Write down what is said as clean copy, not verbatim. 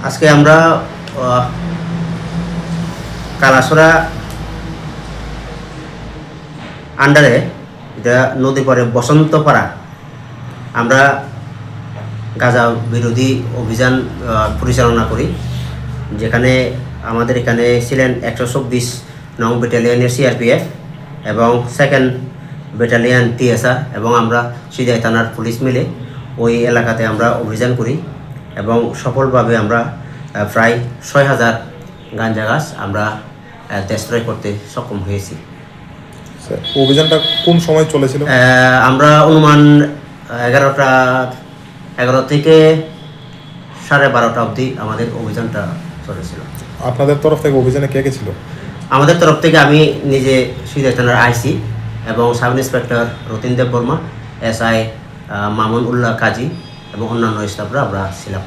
আজকে আমরা কালাসরা আন্ডারে এটা নদী পরে বসন্তপাড়া আমরা গাঁজা বিরোধী অভিযান পরিচালনা করি, যেখানে আমাদের এখানে ছিলেন 124 নং ব্যাটালিয়নের সিআরপিএফ এবং 2nd ব্যাটালিয়ন টিএসআর এবং আমরা সিদাই থানার পুলিশ মিলে ওই এলাকাতে আমরা অভিযান করি এবং সফলভাবে আমরা প্রায় 6000 গাঁজা গাছ আমরা দেশত্রয় করতে সক্ষম হয়েছি। অভিযানটা কোন সময় চলেছিল? আমরা অনুমান 11 থেকে 12:30 অবধি আমাদের অভিযানটা চলেছিল। আপনাদের তরফ থেকে অভিযানে কে কে ছিল? আমাদের তরফ থেকে আমি নিজে সিদাই থানার আইসি এবং সাব ইন্সপেক্টর রতিন দেব বর্মা, এসআই মামুন উল্লাহ কাজী এবং অন্যান্য স্টাফরা আমরা ছিলাম।